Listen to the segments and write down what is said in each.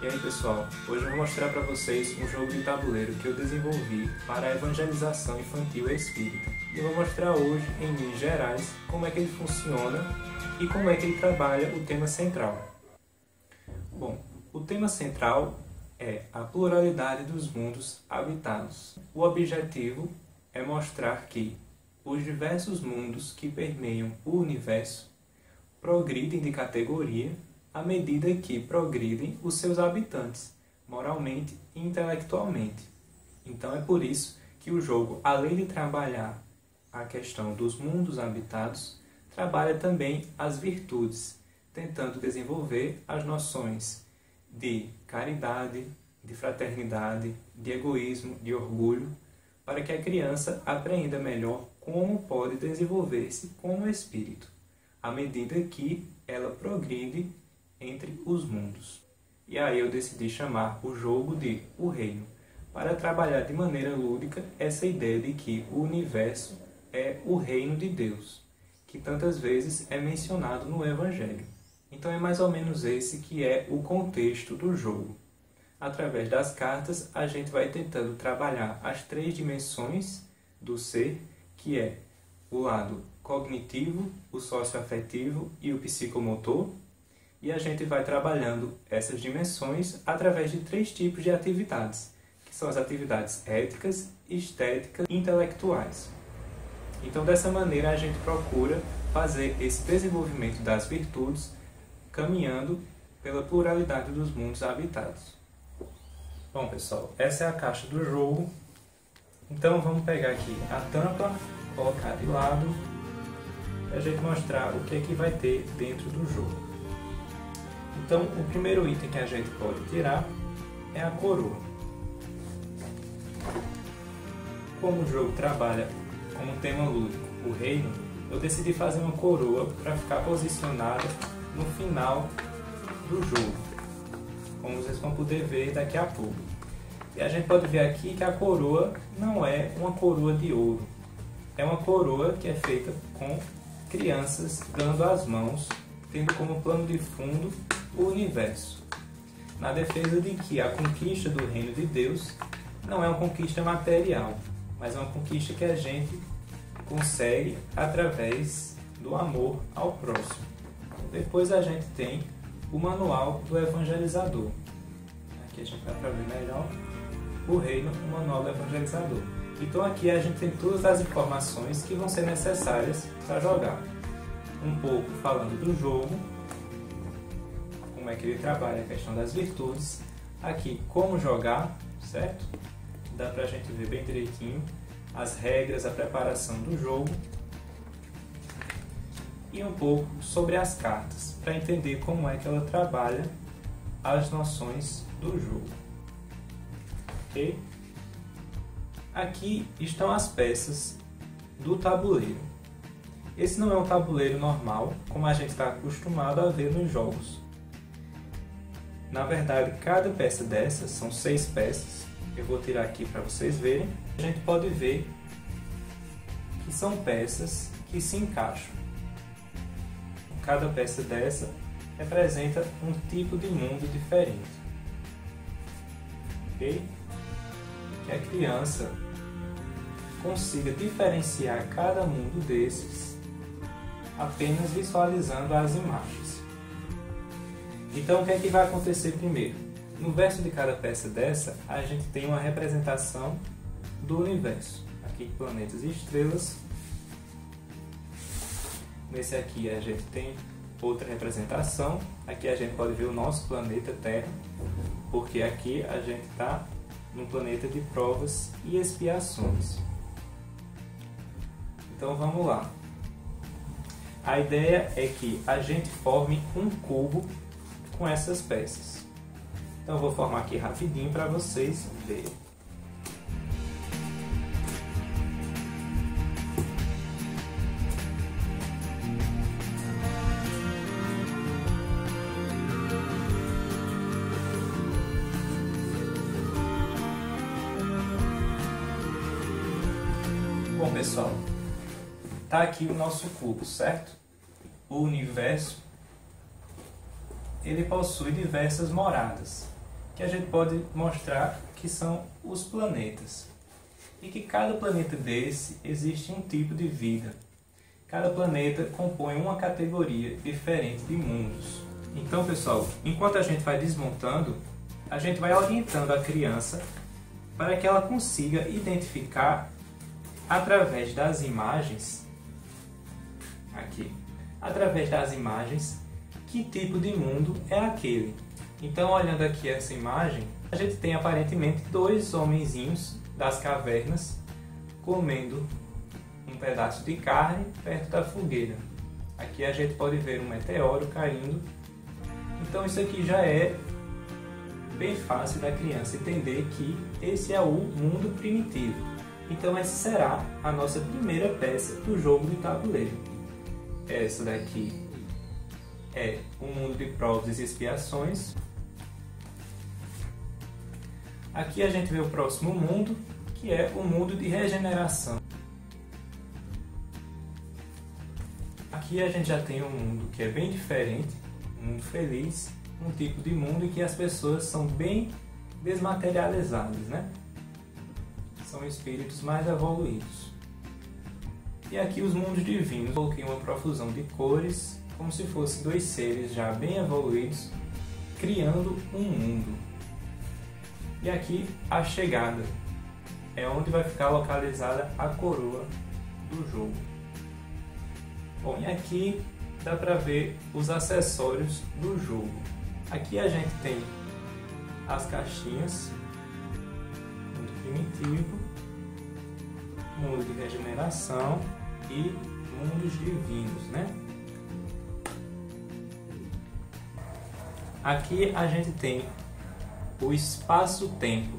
E aí pessoal, hoje eu vou mostrar para vocês um jogo de tabuleiro que eu desenvolvi para a evangelização infantil espírita. E eu vou mostrar hoje, em linhas gerais, como é que ele funciona e como é que ele trabalha o tema central. Bom, o tema central é a pluralidade dos mundos habitados. O objetivo é mostrar que os diversos mundos que permeiam o universo progridem de categoria à medida que progridem os seus habitantes, moralmente e intelectualmente. Então é por isso que o jogo, além de trabalhar a questão dos mundos habitados, trabalha também as virtudes, tentando desenvolver as noções de caridade, de fraternidade, de egoísmo, de orgulho, para que a criança apreenda melhor como pode desenvolver-se como espírito, à medida que ela progride entre os mundos. E aí eu decidi chamar o jogo de O Reino, para trabalhar de maneira lúdica essa ideia de que o universo é o reino de Deus, que tantas vezes é mencionado no Evangelho. Então é mais ou menos esse que é o contexto do jogo. Através das cartas, a gente vai tentando trabalhar as três dimensões do ser, que é o lado cognitivo, o socioafetivo e o psicomotor, e a gente vai trabalhando essas dimensões através de três tipos de atividades, que são as atividades éticas, estéticas e intelectuais. Então, dessa maneira, a gente procura fazer esse desenvolvimento das virtudes, caminhando pela pluralidade dos mundos habitados. Bom, pessoal, essa é a caixa do jogo. Então, vamos pegar aqui a tampa, colocar de lado, para a gente mostrar o que é que vai ter dentro do jogo. Então, o primeiro item que a gente pode tirar é a coroa. Como o jogo trabalha como tema lúdico o reino, eu decidi fazer uma coroa para ficar posicionada no final do jogo, como vocês vão poder ver daqui a pouco. E a gente pode ver aqui que a coroa não é uma coroa de ouro, é uma coroa que é feita com crianças dando as mãos, tendo como plano de fundo o universo, na defesa de que a conquista do reino de Deus não é uma conquista material, mas é uma conquista que a gente consegue através do amor ao próximo. Depois a gente tem o manual do evangelizador. Aqui a gente vai para ver melhor o reino, o manual do evangelizador. Então aqui a gente tem todas as informações que vão ser necessárias para jogar. Um pouco falando do jogo, como é que ele trabalha a questão das virtudes, aqui como jogar, certo? Dá pra gente ver bem direitinho as regras, a preparação do jogo e um pouco sobre as cartas, para entender como é que ela trabalha as noções do jogo. Ok? Aqui estão as peças do tabuleiro. Esse não é um tabuleiro normal, como a gente está acostumado a ver nos jogos. Na verdade, cada peça dessas, são 6 peças, eu vou tirar aqui para vocês verem. A gente pode ver que são peças que se encaixam. Cada peça dessa representa um tipo de mundo diferente. Ok? Que a criança consiga diferenciar cada mundo desses apenas visualizando as imagens. Então, o que é que vai acontecer primeiro? No verso de cada peça dessa, a gente tem uma representação do universo. Aqui, planetas e estrelas. Nesse aqui, a gente tem outra representação. Aqui a gente pode ver o nosso planeta Terra, porque aqui a gente está num planeta de provas e expiações. Então, vamos lá. A ideia é que a gente forme um cubo com essas peças. Então eu vou formar aqui rapidinho para vocês verem. Bom pessoal, tá aqui o nosso cubo, certo? O universo ele possui diversas moradas. que a gente pode mostrar que são os planetas. E que cada planeta desse existe um tipo de vida. Cada planeta compõe uma categoria diferente de mundos. Então, pessoal, enquanto a gente vai desmontando, a gente vai orientando a criança para que ela consiga identificar, através das imagens, que tipo de mundo é aquele. Então, olhando aqui essa imagem, a gente tem aparentemente dois homenzinhos das cavernas comendo um pedaço de carne perto da fogueira. Aqui a gente pode ver um meteoro caindo. Então isso aqui já é bem fácil da criança entender que esse é o mundo primitivo. Então essa será a nossa primeira peça do jogo de tabuleiro. Essa daqui é o mundo de provas e expiações. Aqui a gente vê o próximo mundo, que é o mundo de regeneração. Aqui a gente já tem um mundo que é bem diferente, um mundo feliz, um tipo de mundo em que as pessoas são bem desmaterializadas, né? São espíritos mais evoluídos. E aqui os mundos divinos, coloquei uma profusão de cores, como se fossem dois seres já bem evoluídos, criando um mundo. E aqui a chegada, é onde vai ficar localizada a coroa do jogo. Bom, e aqui dá para ver os acessórios do jogo. Aqui a gente tem as caixinhas, mundo primitivo, mundo de regeneração e mundos divinos, né? Aqui a gente tem o espaço-tempo,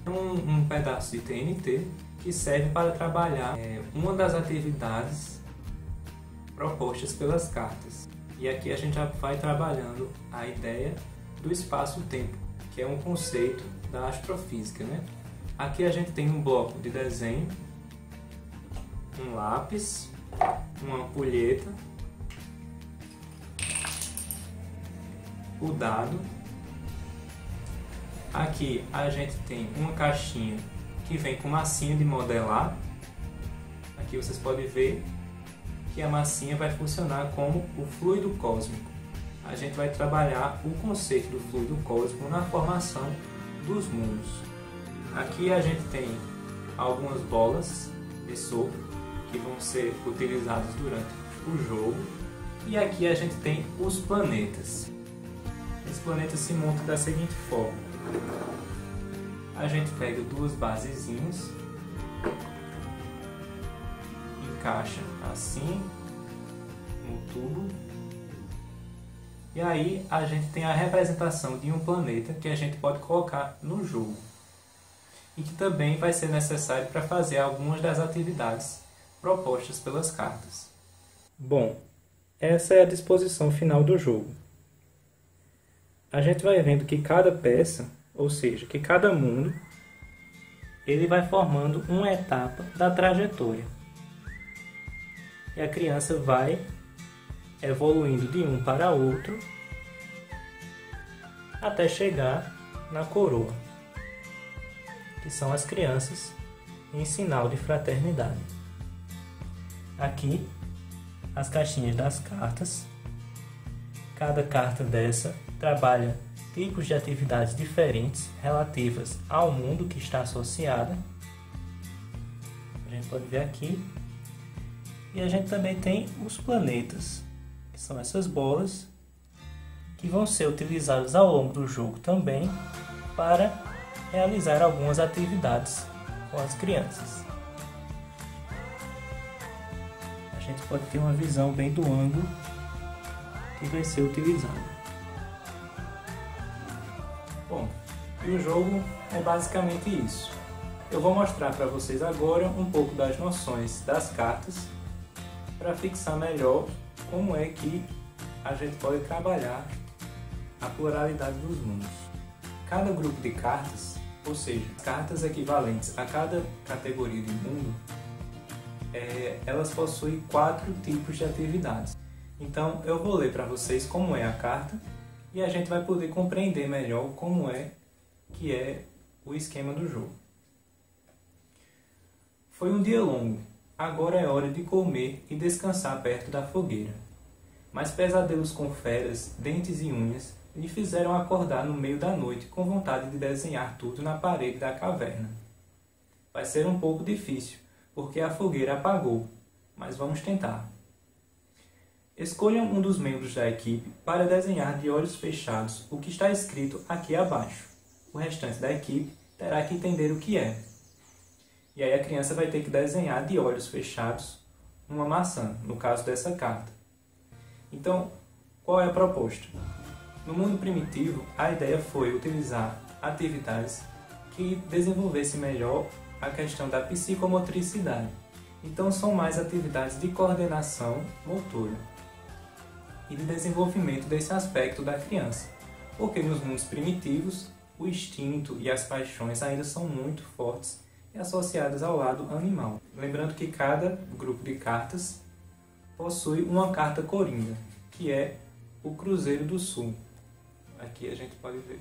um pedaço de TNT que serve para trabalhar uma das atividades propostas pelas cartas. E aqui a gente já vai trabalhando a ideia do espaço-tempo, que é um conceito da astrofísica, né? Aqui a gente tem um bloco de desenho, um lápis, uma ampulheta, o dado. Aqui a gente tem uma caixinha que vem com massinha de modelar. Aqui vocês podem ver que a massinha vai funcionar como o fluido cósmico. A gente vai trabalhar o conceito do fluido cósmico na formação dos mundos. Aqui a gente tem algumas bolas de sopro que vão ser utilizadas durante o jogo. E aqui a gente tem os planetas. Esse planeta se monta da seguinte forma. A gente pega duas basezinhas, encaixa assim no tubo, e aí a gente tem a representação de um planeta que a gente pode colocar no jogo e que também vai ser necessário para fazer algumas das atividades propostas pelas cartas. Bom, essa é a disposição final do jogo. A gente vai vendo que cada peça, ou seja, que cada mundo, ele vai formando uma etapa da trajetória. E a criança vai evoluindo de um para outro até chegar na coroa, que são as crianças em sinal de fraternidade. Aqui, as caixinhas das cartas. Cada carta dessa trabalha tipos de atividades diferentes relativas ao mundo que está associada. A gente pode ver aqui. E a gente também tem os planetas, que são essas bolas, que vão ser utilizadas ao longo do jogo também para realizar algumas atividades com as crianças. A gente pode ter uma visão bem do ângulo que vai ser utilizado. Bom, e o jogo é basicamente isso. Eu vou mostrar para vocês agora um pouco das noções das cartas para fixar melhor como é que a gente pode trabalhar a pluralidade dos mundos. Cada grupo de cartas, ou seja, cartas equivalentes a cada categoria de mundo, elas possuem 4 tipos de atividades. Então eu vou ler para vocês como é a carta e a gente vai poder compreender melhor como é que é o esquema do jogo. Foi um dia longo, agora é hora de comer e descansar perto da fogueira. Mas pesadelos com feras, dentes e unhas lhe fizeram acordar no meio da noite com vontade de desenhar tudo na parede da caverna. Vai ser um pouco difícil, porque a fogueira apagou, mas vamos tentar. Escolham um dos membros da equipe para desenhar de olhos fechados o que está escrito aqui abaixo. O restante da equipe terá que entender o que é. E aí a criança vai ter que desenhar de olhos fechados uma maçã, no caso dessa carta. Então, qual é a proposta? No mundo primitivo, a ideia foi utilizar atividades que desenvolvessem melhor a questão da psicomotricidade. Então, são mais atividades de coordenação motora e de desenvolvimento desse aspecto da criança. Porque nos mundos primitivos, o instinto e as paixões ainda são muito fortes e associadas ao lado animal. Lembrando que cada grupo de cartas possui uma carta coringa, que é o Cruzeiro do Sul. Aqui a gente pode ver,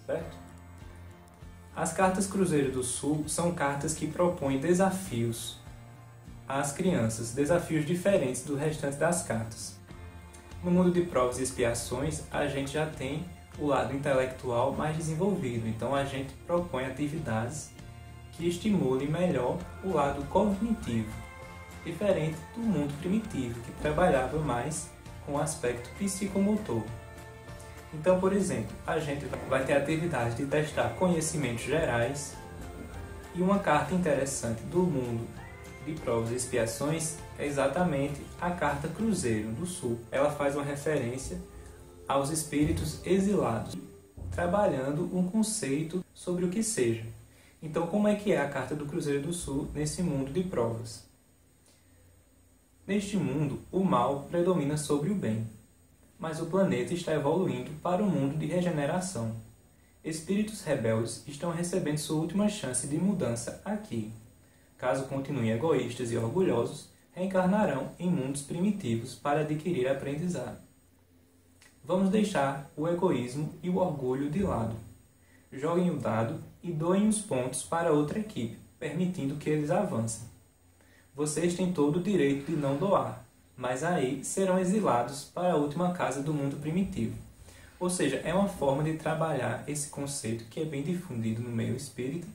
certo? As cartas Cruzeiro do Sul são cartas que propõem desafios às crianças, desafios diferentes do restante das cartas. No mundo de provas e expiações, a gente já tem o lado intelectual mais desenvolvido, então a gente propõe atividades que estimulem melhor o lado cognitivo, diferente do mundo primitivo, que trabalhava mais com o aspecto psicomotor. Então, por exemplo, a gente vai ter a atividade de testar conhecimentos gerais, e uma carta interessante do mundo de provas e expiações é exatamente a carta Cruzeiro do Sul. Ela faz uma referência aos espíritos exilados, trabalhando um conceito sobre o que seja. Então, como é que é a carta do Cruzeiro do Sul nesse mundo de provas? Neste mundo, o mal predomina sobre o bem, mas o planeta está evoluindo para um mundo de regeneração. Espíritos rebeldes estão recebendo sua última chance de mudança aqui. Caso continuem egoístas e orgulhosos, reencarnarão em mundos primitivos para adquirir aprendizado. Vamos deixar o egoísmo e o orgulho de lado. Joguem o dado e doem os pontos para outra equipe, permitindo que eles avancem. Vocês têm todo o direito de não doar, mas aí serão exilados para a última casa do mundo primitivo. Ou seja, é uma forma de trabalhar esse conceito que é bem difundido no meio espírita,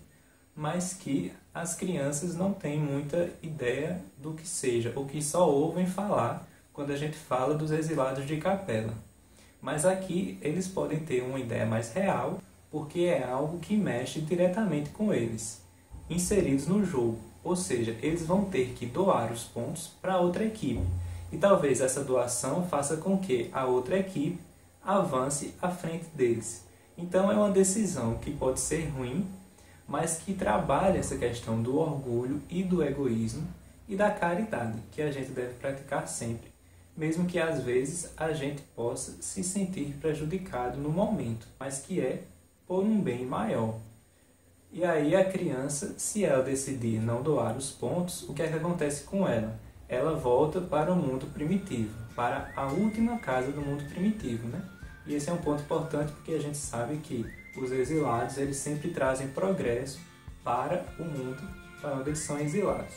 mas que as crianças não têm muita ideia do que seja, ou que só ouvem falar quando a gente fala dos exilados de capela. Mas aqui eles podem ter uma ideia mais real, porque é algo que mexe diretamente com eles, inseridos no jogo. Ou seja, eles vão ter que doar os pontos para outra equipe. E talvez essa doação faça com que a outra equipe avance à frente deles. Então é uma decisão que pode ser ruim, mas que trabalha essa questão do orgulho e do egoísmo e da caridade, que a gente deve praticar sempre, mesmo que às vezes a gente possa se sentir prejudicado no momento, mas que é por um bem maior. E aí a criança, se ela decidir não doar os pontos, o que é que acontece com ela? Ela volta para o mundo primitivo, para a última casa do mundo primitivo, né? E esse é um ponto importante porque a gente sabe que os exilados eles sempre trazem progresso para o mundo para onde eles são exilados.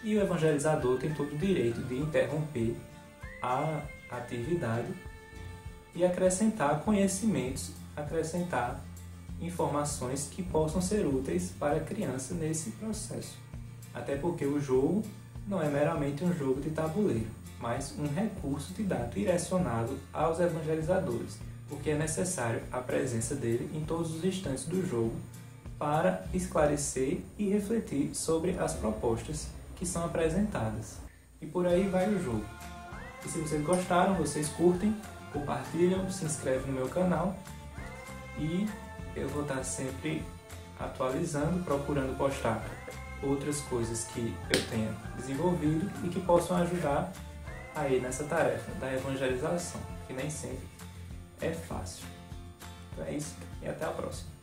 E o evangelizador tem todo o direito de interromper a atividade e acrescentar conhecimentos, acrescentar informações que possam ser úteis para a criança nesse processo. Até porque o jogo não é meramente um jogo de tabuleiro, mas um recurso didático direcionado aos evangelizadores, porque é necessário a presença dele em todos os instantes do jogo para esclarecer e refletir sobre as propostas que são apresentadas. E por aí vai o jogo. E se vocês gostaram, vocês curtem, compartilham, se inscrevem no meu canal e eu vou estar sempre atualizando, procurando postar outras coisas que eu tenha desenvolvido e que possam ajudar aí nessa tarefa da evangelização, que nem sempre é fácil. Então é isso e até a próxima.